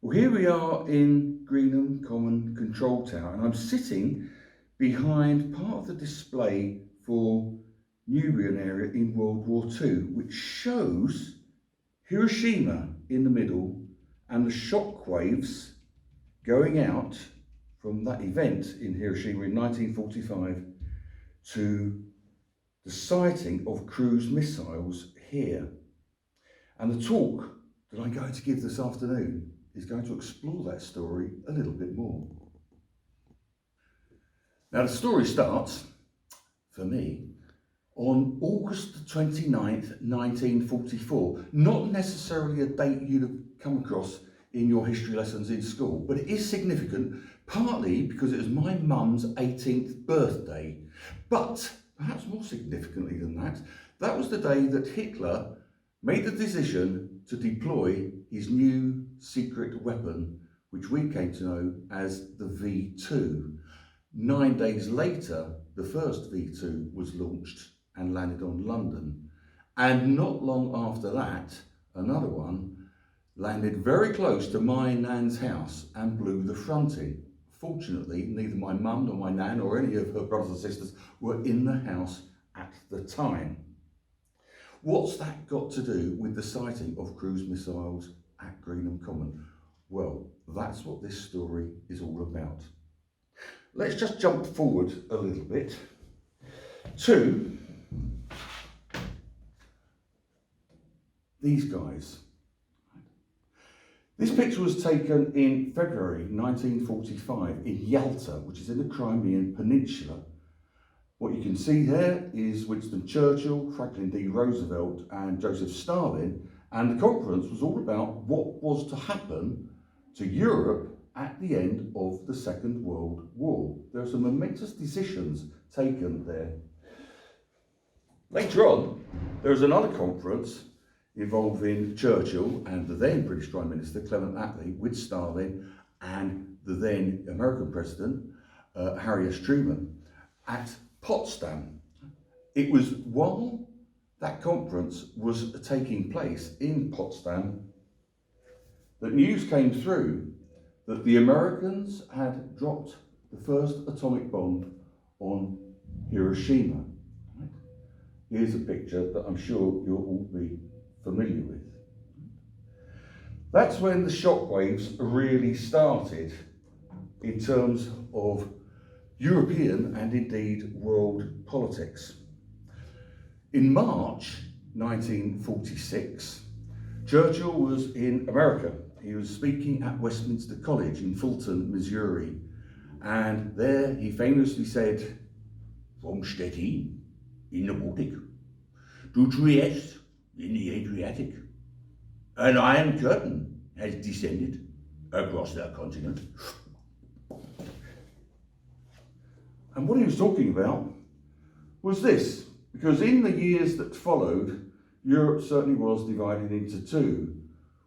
Well, here we are in Greenham Common Control Tower, and I'm sitting behind part of the display for Newbury area in World War II, which shows Hiroshima in the middle and the shockwaves going out from that event in Hiroshima in 1945 to the sighting of cruise missiles here. And the talk that I'm going to give this afternoon is going to explore that story a little bit more. Now, the story starts, for me, on August 29th, 1944. Not necessarily a date you'd have come across in your history lessons in school, but it is significant, partly because it was my mum's 18th birthday. But perhaps more significantly than that, that was the day that Hitler made the decision to deploy his new secret weapon, which we came to know as the V2. 9 days later, the first V2 was launched and landed on London. And not long after that, another one landed very close to my nan's house and blew the front in. Fortunately, neither my mum nor my nan or any of her brothers and sisters were in the house at the time. What's that got to do with the sighting of cruise missiles at Greenham Common? Well, that's what this story is all about. Let's just jump forward a little bit to these guys. This picture was taken in February 1945 in Yalta, which is in the Crimean Peninsula. What you can see there is Winston Churchill, Franklin D. Roosevelt and Joseph Stalin, and the conference was all about what was to happen to Europe at the end of the Second World War. There are some momentous decisions taken there. Later on, there was another conference involving Churchill and the then British Prime Minister Clement Attlee with Stalin and the then American President Harry S. Truman at Potsdam. It was while that conference was taking place in Potsdam that news came through that the Americans had dropped the first atomic bomb on Hiroshima. Right? Here's a picture that I'm sure you'll all be familiar with. That's when the shockwaves really started in terms of European and indeed world politics. In March 1946, Churchill was in America. He was speaking at Westminster College in Fulton, Missouri, and there he famously said, "From Stettin in the Baltic to Trieste in the Adriatic, an iron curtain has descended across the continent." And what he was talking about was this, because in the years that followed, Europe certainly was divided into two,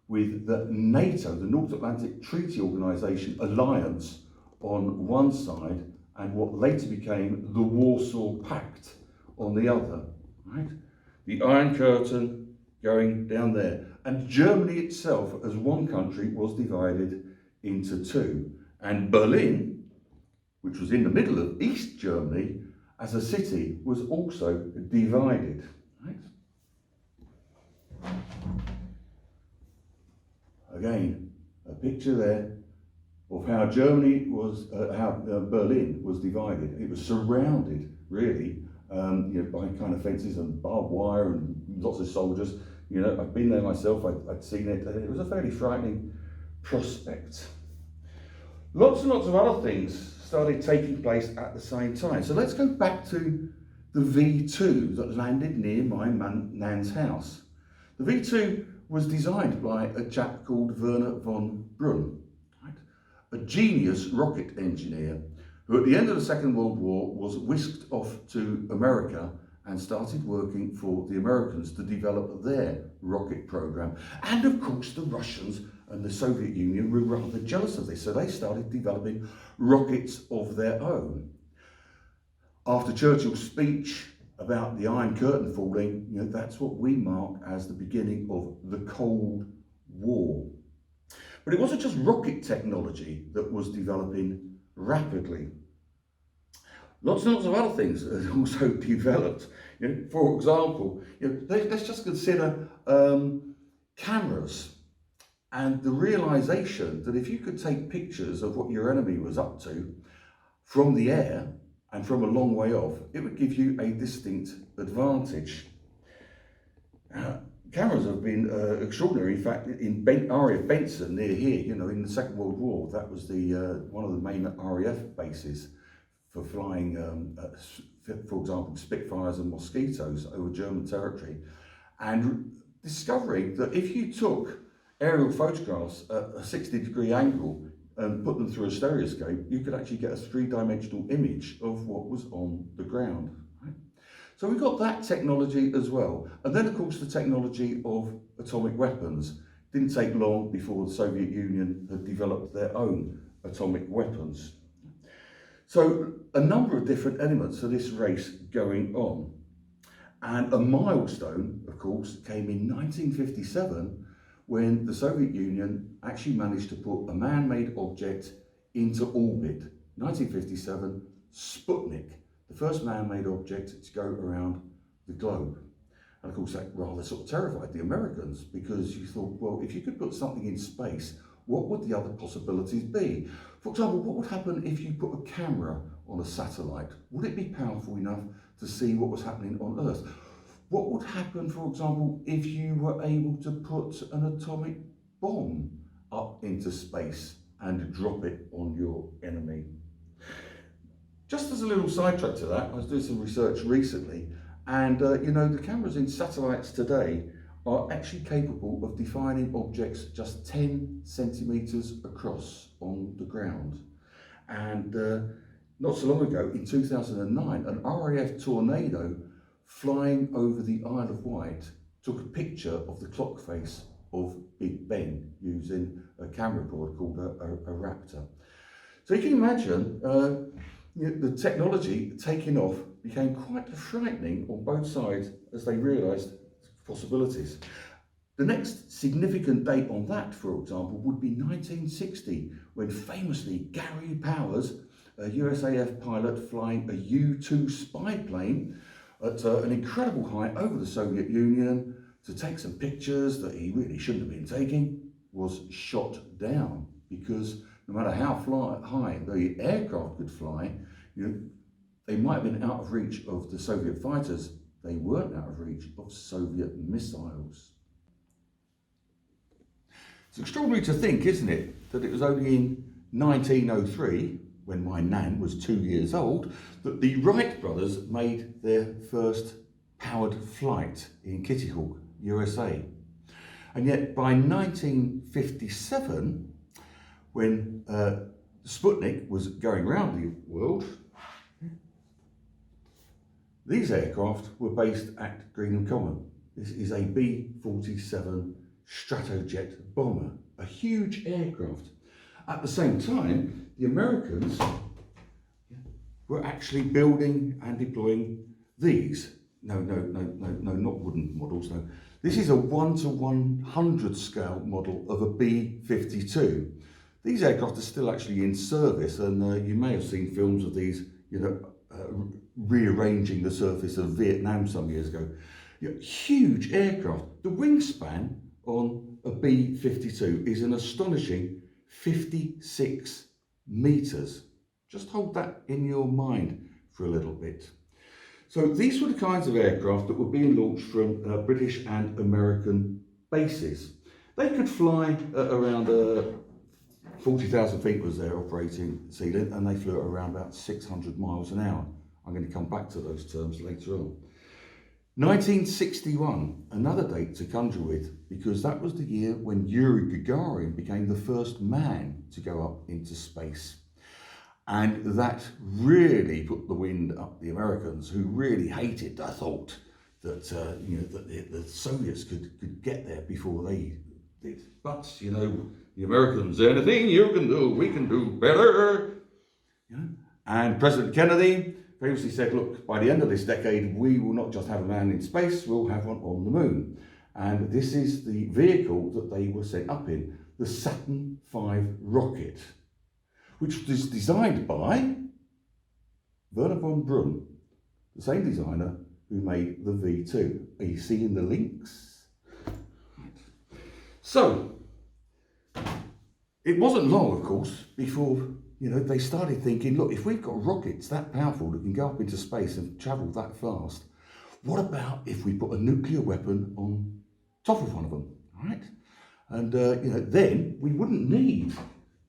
with the NATO, the North Atlantic Treaty Organization alliance, on one side, and what later became the Warsaw Pact on the other, right? The Iron Curtain going down there. And Germany itself, as one country, was divided into two. And Berlin, which was in the middle of East Germany, as a city, was also divided. Right? Again, a picture there of how Germany was, Berlin was divided. It was surrounded, really, by kind of fences and barbed wire and lots of soldiers. You know, I've been there myself. I'd seen it. And it was a fairly frightening prospect. Lots and lots of other things started taking place at the same time. So let's go back to the V2 that landed near my nan's house. The V2 was designed by a chap called Werner von Braun, right? A genius rocket engineer who at the end of the Second World War was whisked off to America and started working for the Americans to develop their rocket program. And of course the Russians and the Soviet Union were rather jealous of this, so they started developing rockets of their own. After Churchill's speech about the Iron Curtain falling, that's what we mark as the beginning of the Cold War. But it wasn't just rocket technology that was developing rapidly. Lots and lots of other things had also developed. For example, let's just consider cameras and the realization that if you could take pictures of what your enemy was up to from the air and from a long way off, it would give you a distinct advantage. Cameras have been extraordinary. In fact, in RAF Benson near here, in the Second World War, that was one of the main RAF bases for flying, for example, Spitfires and Mosquitoes over German territory, and discovering that if you took aerial photographs at a 60-degree angle and put them through a stereoscope, you could actually get a three-dimensional image of what was on the ground. Right? So we got that technology as well. And then, of course, the technology of atomic weapons. Didn't take long before the Soviet Union had developed their own atomic weapons. So a number of different elements of this race going on. And a milestone, of course, came in 1957 when the Soviet Union actually managed to put a man-made object into orbit. 1957, Sputnik, the first man-made object to go around the globe. And of course that rather sort of terrified the Americans, because you thought, well, if you could put something in space, what would the other possibilities be? For example, what would happen if you put a camera on a satellite? Would it be powerful enough to see what was happening on Earth? What would happen, for example, if you were able to put an atomic bomb up into space and drop it on your enemy? Just as a little sidetrack to that, I was doing some research recently, and the cameras in satellites today are actually capable of defining objects just 10 centimetres across on the ground. And not so long ago, in 2009, an RAF Tornado flying over the Isle of Wight took a picture of the clock face of Big Ben using a camera board called a Raptor. So you can imagine the technology taking off became quite frightening on both sides as they realised possibilities. The next significant date on that, for example, would be 1960, when famously Gary Powers, a USAF pilot flying a U-2 spy plane at an incredible height over the Soviet Union to take some pictures that he really shouldn't have been taking, was shot down, because no matter how high the aircraft could fly, they might have been out of reach of the Soviet fighters. They weren't out of reach of Soviet missiles. It's extraordinary to think, isn't it, that it was only in 1903, when my nan was 2 years old, that the Wright brothers made their first powered flight in Kitty Hawk, USA. And yet by 1957, when Sputnik was going around the world, these aircraft were based at Greenham Common. This is a B-47 Stratojet bomber, a huge aircraft. At the same time, the Americans were actually building and deploying these. No, not wooden models, no. This is a 1:100 scale model of a B-52. These aircraft are still actually in service, and you may have seen films of these, rearranging the surface of Vietnam some years ago. Huge aircraft. The wingspan on a B-52 is an astonishing 56 metres. Just hold that in your mind for a little bit. So these were the kinds of aircraft that were being launched from British and American bases. They could fly around 40,000 feet was their operating ceiling, and they flew at around about 600 miles an hour. I'm going to come back to those terms later on. 1961, another date to conjure with, because that was the year when Yuri Gagarin became the first man to go up into space. And that really put the wind up the Americans, who really hated the thought that, that the Soviets could get there before they did. But, the Americans, anything you can do, we can do better. And President Kennedy famously said, look, by the end of this decade, we will not just have a man in space, we'll have one on the moon. And this is the vehicle that they were sent up in. the Saturn V rocket, which was designed by Wernher von Braun, the same designer who made the V2. Are you seeing the links? So, it wasn't long, of course, before they started thinking, look, if we've got rockets that powerful that can go up into space and travel that fast, what about if we put a nuclear weapon on top of one of them, right? And then we wouldn't need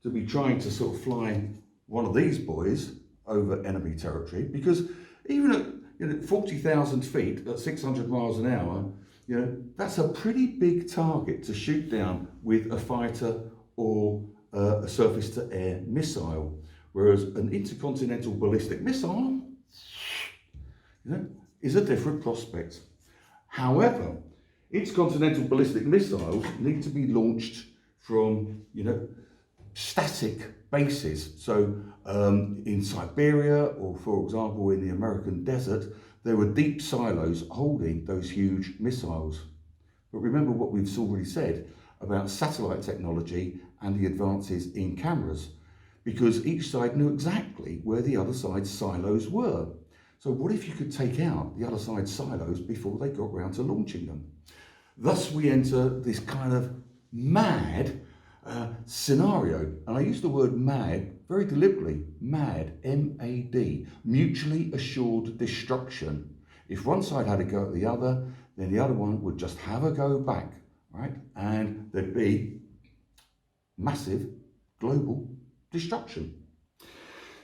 to be trying to sort of fly one of these boys over enemy territory, because even at 40,000 feet at 600 miles an hour, that's a pretty big target to shoot down with a fighter or a surface-to-air missile, whereas an intercontinental ballistic missile, is a different prospect. However, intercontinental ballistic missiles need to be launched from, static bases. So in Siberia, or for example in the American desert, there were deep silos holding those huge missiles. But remember what we've already said about satellite technology and the advances in cameras, because each side knew exactly where the other side's silos were. So what if you could take out the other side's silos before they got round to launching them? Thus we enter this kind of mad scenario. And I use the word mad very deliberately. MAD, M-A-D, mutually assured destruction. If one side had a go at the other, then the other one would just have a go back, right? And there'd be massive global destruction.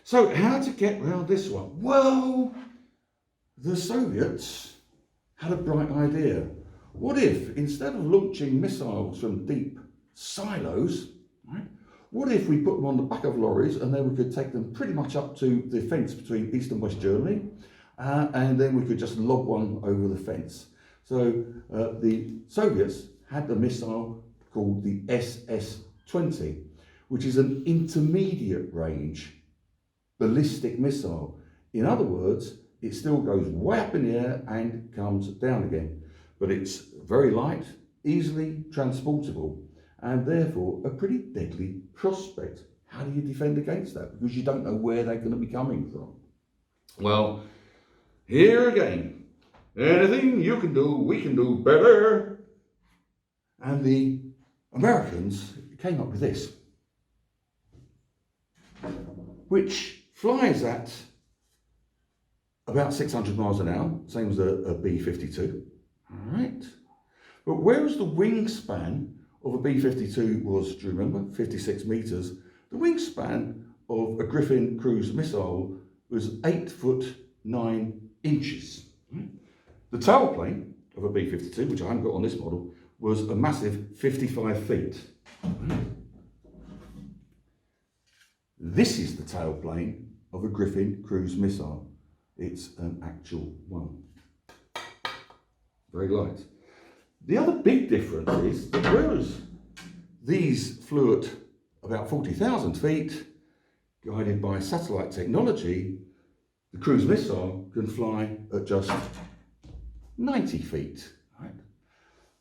So how to get around this one? Well, the Soviets had a bright idea. What if, instead of launching missiles from deep silos, right, what if we put them on the back of lorries and then we could take them pretty much up to the fence between East and West Germany, and then we could just lob one over the fence. So the Soviets had a missile called the SS-20, which is an intermediate range ballistic missile. In other words, it still goes way up in the air and comes down again, but it's very light, easily transportable, and therefore a pretty deadly prospect. How do you defend against that? Because you don't know where they're going to be coming from. Well, here again, anything you can do, we can do better. And the Americans came up with this, which flies at about 600 miles an hour, same as a B-52, all right? But whereas the wingspan of a B-52 was, do you remember, 56 meters, the wingspan of a Griffin cruise missile was 8 foot 9 inches. Right? The tailplane of a B-52, which I haven't got on this model, was a massive 55 feet. Right? This is the tailplane of a Griffin cruise missile. It's an actual one. Very light. The other big difference is that whereas these flew at about 40,000 feet, guided by satellite technology, the cruise missile can fly at just 90 feet. Right?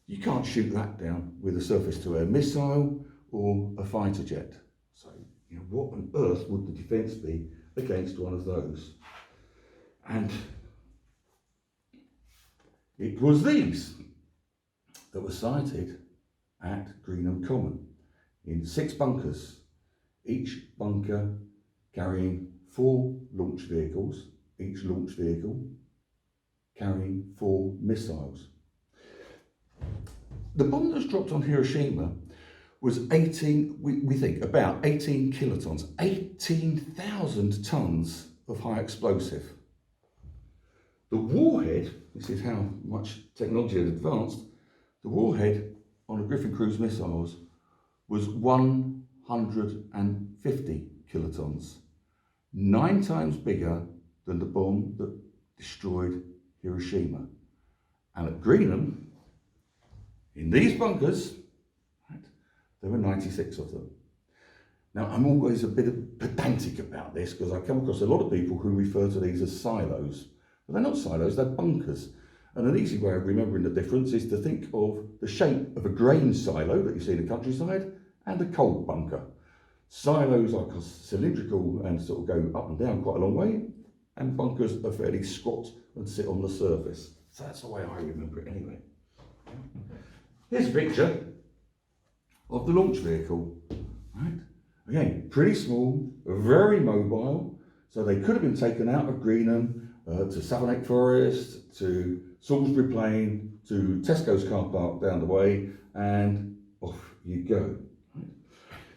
You can't shoot that down with a surface-to-air missile or a fighter jet. So, what on earth would the defence be against one of those? And it was these that were sited at Greenham Common in 6 bunkers, each bunker carrying 4 launch vehicles, each launch vehicle carrying 4 missiles. The bomb that was dropped on Hiroshima was 18, we think, about 18 kilotons, 18,000 tons of high explosive. The warhead, this is how much technology had advanced, the warhead on a Griffin cruise missiles was 150 kilotons, 9 times bigger than the bomb that destroyed Hiroshima. And at Greenham, in these bunkers, right, there were 96 of them. Now, I'm always a bit pedantic about this because I come across a lot of people who refer to these as silos. But they're not silos, they're bunkers. And an easy way of remembering the difference is to think of the shape of a grain silo that you see in the countryside and a cold bunker. Silos are cylindrical and sort of go up and down quite a long way, and bunkers are fairly squat and sit on the surface. So that's the way I remember it anyway. Here's a picture of the launch vehicle. Right? Again, pretty small, very mobile, so they could have been taken out of Greenham to Savernake Forest, to Salisbury Plain, to Tesco's car park down the way, and off you go. Right?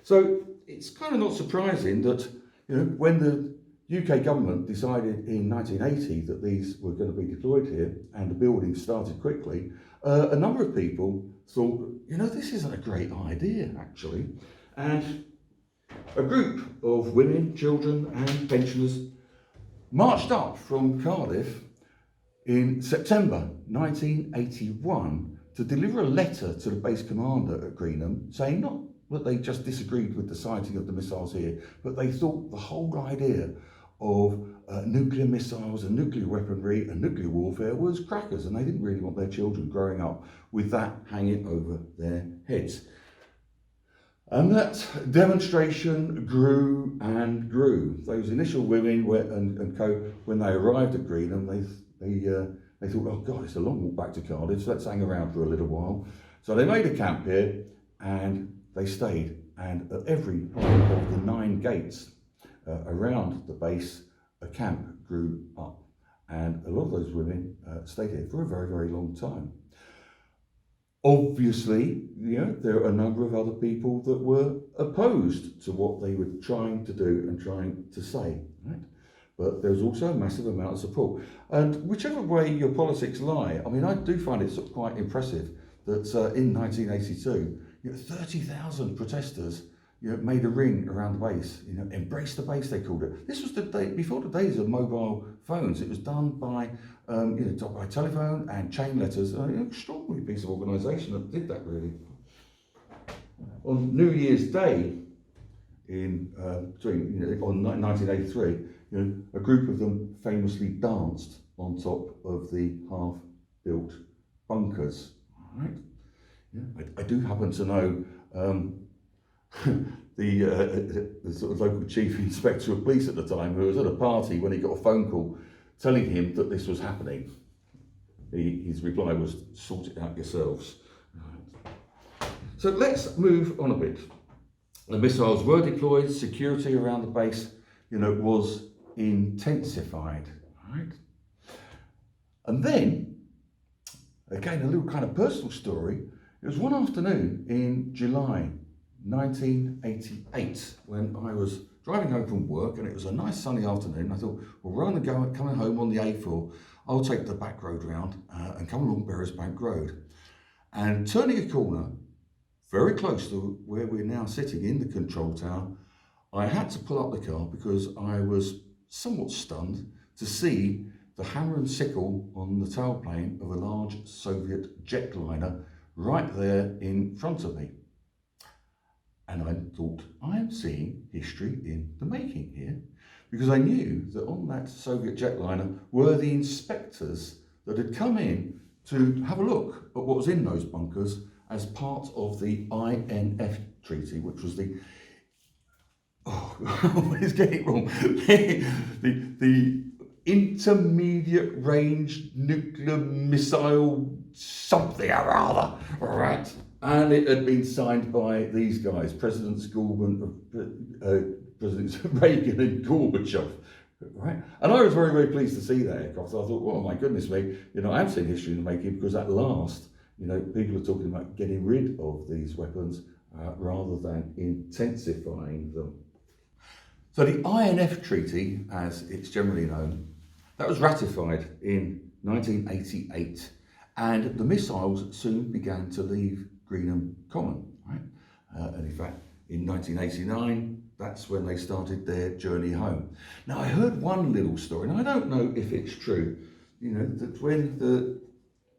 So it's kind of not surprising that, you know, when the UK government decided in 1980 that these were going to be deployed here and the building started quickly, a number of people thought, you know, this isn't a great idea actually. And a group of women, children and pensioners marched up from Cardiff in September 1981 to deliver a letter to the base commander at Greenham saying not that they just disagreed with the sighting of the missiles here, but they thought the whole idea of nuclear missiles and nuclear weaponry and nuclear warfare was crackers, and they didn't really want their children growing up with that hanging over their heads. And that demonstration grew and grew. Those initial women and co, when they arrived at Greenham, they thought, oh God, it's a long walk back to Cardiff, so let's hang around for a little while. So they made a camp here and they stayed. And at every one of the 9 gates around the base, a camp grew up. And a lot of those women stayed here for a very, very long time. Obviously, you know, there are a number of other people that were opposed to what they were trying to do and trying to say, right? But there's also a massive amount of support. And whichever way your politics lie, I mean, I do find it sort of quite impressive that in 1982, you know, 30,000 protesters, you know, made a ring around the base, you know, embrace the base, they called it. This was the day, before the days of mobile phones. It was done by, you know, by telephone and chain letters. An extraordinary piece of organisation that did that, really. On New Year's Day, on 1983, you know, a group of them famously danced on top of the half-built bunkers. All right? Yeah, I do happen to know the sort of local chief inspector of police at the time, who was at a party when he got a phone call telling him that this was happening. His reply was, sort it out yourselves. Right. So let's move on a bit. The missiles were deployed, security around the base, you know, was intensified. Right? And then, again, a little kind of personal story. It was one afternoon in July 1988 when I was driving home from work, and it was a nice sunny afternoon. I thought, well, rather than coming home on the A4, I'll take the back road round and come along Beresbank Road. And turning a corner, very close to where we're now sitting in the control tower, I had to pull up the car because I was somewhat stunned to see the hammer and sickle on the tailplane of a large Soviet jetliner right there in front of me. And I thought, I am seeing history in the making here, because I knew that on that Soviet jetliner were the inspectors that had come in to have a look at what was in those bunkers as part of the INF Treaty, which was the, let's get it wrong, the Intermediate Range Nuclear Missile something or other, all right? And it had been signed by these guys, Presidents Reagan and Gorbachev, right? And I was very, very pleased to see that aircraft. So I thought, oh my goodness me, you know, I have seen history in the making, because at last, you know, people are talking about getting rid of these weapons rather than intensifying them. So the INF Treaty, as it's generally known, that was ratified in 1988, and the missiles soon began to leave Greenham Common, right? And in fact, in 1989, that's when they started their journey home. Now, I heard one little story, and I don't know if it's true, you know, that when the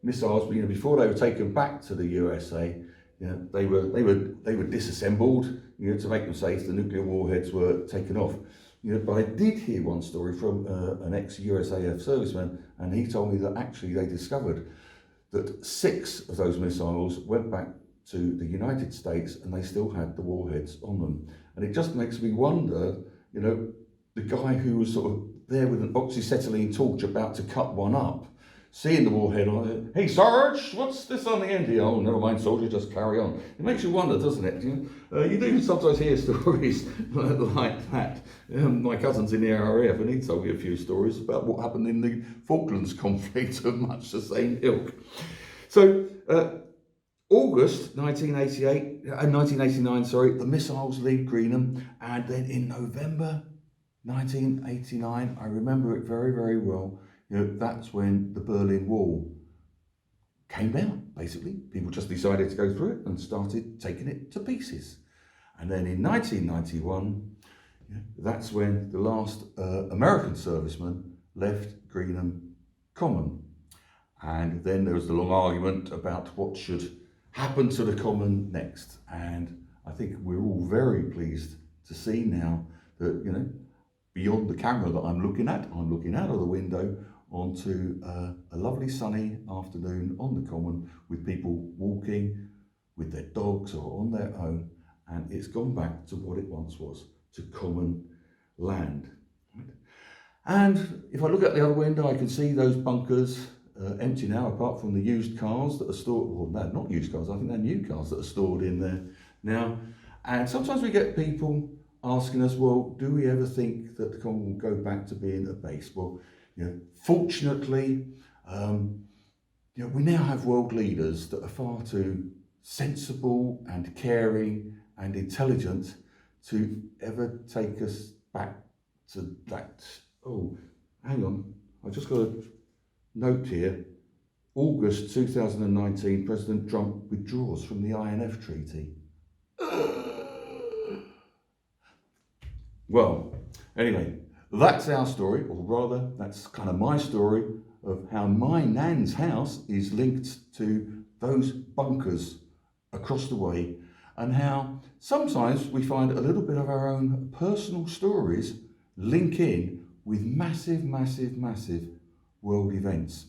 missiles, you know, before they were taken back to the USA, you know, they were disassembled, you know, to make them safe. The nuclear warheads were taken off. You know, but I did hear one story from an ex-USAF serviceman, and he told me that actually they discovered that 6 of those missiles went back to the United States, and they still had the warheads on them. And it just makes me wonder, you know, the guy who was sort of there with an oxyacetylene torch about to cut one up, seeing the warhead on it, "Hey Sarge, what's this on the end here?" "Oh, never mind, soldier, just carry on." It makes you wonder, doesn't it? You do sometimes hear stories like that. My cousin's in the RAF, and he told me a few stories about what happened in the Falklands conflict of much the same ilk. So, August 1989, the missiles leave Greenham, and then in November 1989, I remember it very, very well, you know, that's when the Berlin Wall came down, basically. People just decided to go through it and started taking it to pieces. And then in 1991, that's when the last American serviceman left Greenham Common. And then there was the long argument about what should happen to the Common next. And I think we're all very pleased to see now that, you know, beyond the camera that I'm looking out of the window onto a lovely sunny afternoon on the Common with people walking with their dogs or on their own, and it's gone back to what it once was, to common land. And if I look at the other window, I can see those bunkers empty now, apart from the used cars that are stored, well, no, not used cars, I think they're new cars that are stored in there now. And sometimes we get people asking us, well, do we ever think that the Common will go back to being a base? Well, you know, fortunately, you know, we now have world leaders that are far too sensible and caring and intelligent to ever take us back to that. Oh, hang on, I just got a note here. August 2019, President Trump withdraws from the INF Treaty. Well, anyway, that's our story, or rather, that's kind of my story of how my nan's house is linked to those bunkers across the way, and how sometimes we find a little bit of our own personal stories link in with massive, massive, massive world events.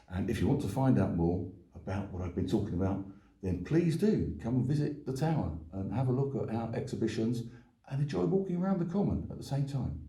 And if you want to find out more about what I've been talking about, then please do come and visit the tower and have a look at our exhibitions and enjoy walking around the Common at the same time.